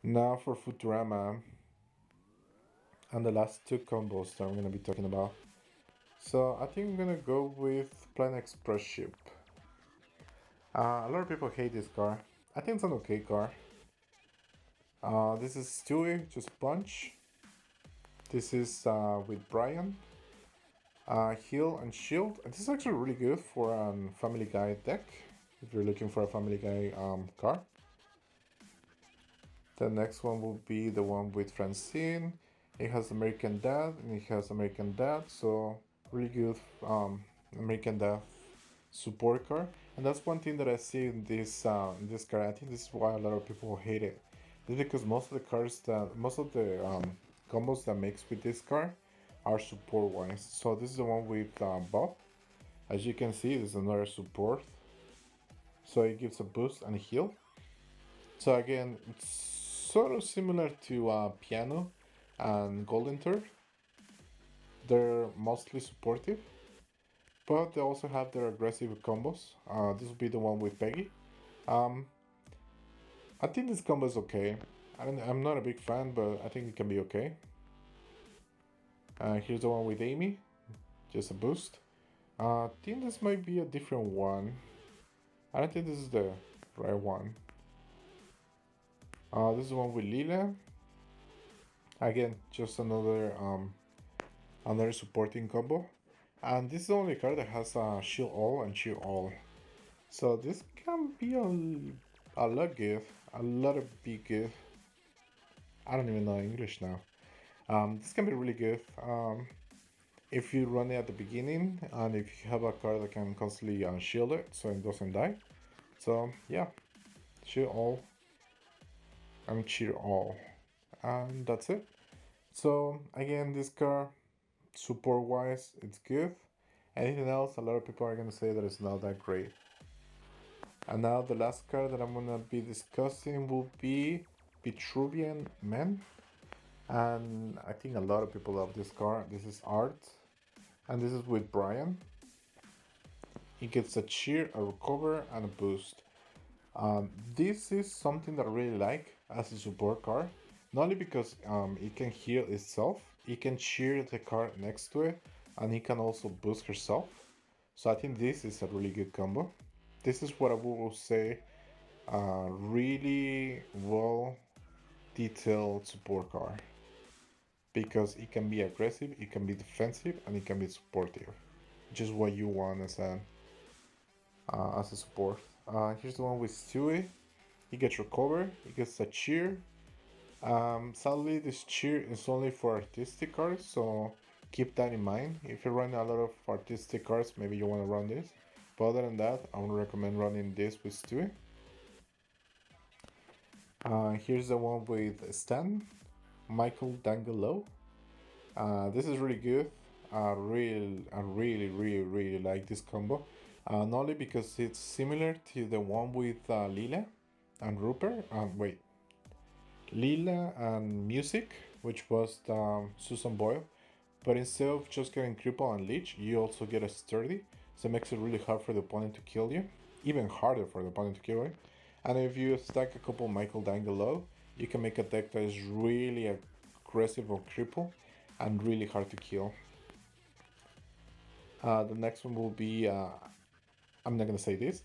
Now for Futurama and the last two combos that I'm gonna be talking about. So I think I'm gonna go with Planet Express Ship. A lot of people hate this car. I think it's an okay car. This is Stewie, just punch. This is with Brian. Heal and Shield. This is actually really good for a Family Guy deck. If you're looking for a Family Guy car. The next one will be the one with Francine. It has American Dad and it has American Dad, so really good American Dad support card. And that's one thing that I see in this card. I think this is why a lot of people hate it. It's because most of the combos that makes with this card are support wise. So this is the one with Bob. As you can see, this is another support. So it gives a boost and a heal. So again, it's sort of similar to Piano and Golden Third. They're mostly supportive, but they also have their aggressive combos. This will be the one with Peggy. Um, I think this combo is okay. I'm not a big fan, but I think it can be okay. Here's the one with Amy, just a boost. I think this might be a different one. I don't think this is the right one. This is the one with Leela. Again, just another supporting combo. And this is the only card that has shield all and shield all. So this can be a lot good. A lot of big good. I don't even know English now. This can be really good. If you run it at the beginning and if you have a card that can constantly shield it so it doesn't die. So yeah, shield all and cheer all. And that's it. So again, this card support wise it's good. Anything else, a lot of people are gonna say that it's not that great. And now the last card that I'm gonna be discussing will be Vitruvian Man. And I think a lot of people love this card. This is art. And this is with Brian. He gets a cheer, a recover, and a boost. This is something that I really like as a support card. Not only because it can heal itself, it can cheer the card next to it, and it can also boost herself. So I think this is a really good combo. This is what I will say really well detailed support card. Because it can be aggressive, it can be defensive, and it can be supportive. Just what you want as a support. Here's the one with Stewie. He gets recover, he gets a cheer. Sadly, this cheer is only for artistic cards, so keep that in mind. If you're running a lot of artistic cards, maybe you want to run this. But other than that, I would recommend running this with Stewie. Here's the one with Stan, Michael Dangelo. This is really good. I really like this combo. Not only because it's similar to the one with Leela and Rupert. Leela and Music, which was Susan Boyle. But instead of just getting Cripple and Leech, you also get a Sturdy. So it makes it really hard for the opponent to kill you. Even harder for the opponent to kill you. And if you stack a couple Michael Dangelo, you can make a deck that is really aggressive on Cripple and really hard to kill. The next one will be, I'm not gonna say this,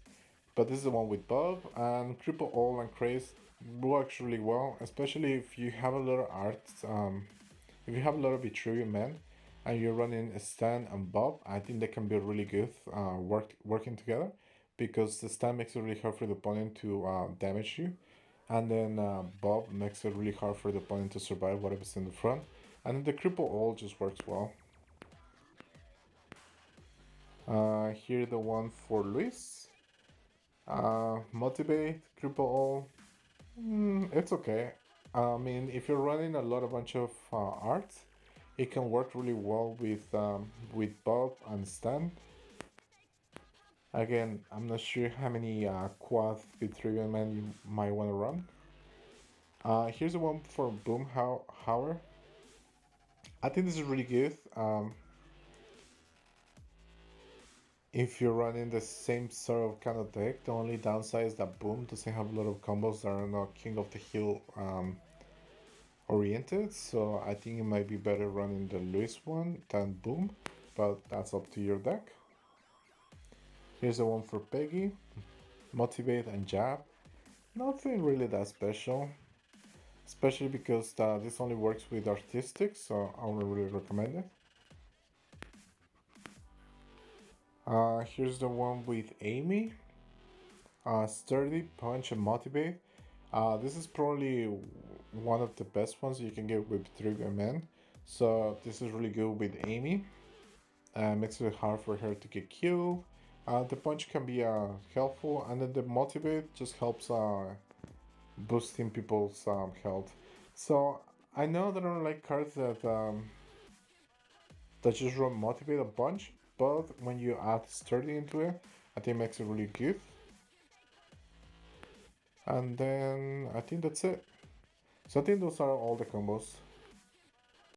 but this is the one with Bob, and Cripple All and Craze works really well, especially if you have a lot of art, if you have a lot of Vitruvian Man, and you're running Stan and Bob, I think they can be really good working together, because the Stan makes it really hard for the opponent to damage you, and then Bob makes it really hard for the opponent to survive whatever's in the front, and then the Cripple All just works well. Here the one for Luis. Motivate, Cripple All. It's okay. I mean, if you're running a bunch of art, it can work really well with Bob and Stan. Again, I'm not sure how many quad Vitruvian Man you might want to run. Here's the one for Boomhauer. I think this is really good. If you're running the same sort of deck, the only downside is that Boom doesn't have a lot of combos that are not King of the Hill oriented, so I think it might be better running the Luis one than Boom, but that's up to your deck. Here's the one for Peggy, Motivate and Jab. Nothing really that special, especially because this only works with artistic, so I wouldn't really recommend it. Here's the one with Amy, Sturdy, Punch, and Motivate. This is probably one of the best ones you can get with Vitruvian Man. So this is really good with Amy. Makes it hard for her to get killed. The punch can be helpful, and then the motivate just helps boosting people's health. So I know that I don't like cards that just run motivate a bunch, but when you add sturdy into it, I think it makes it really good. And then I think that's it. So I think those are all the combos.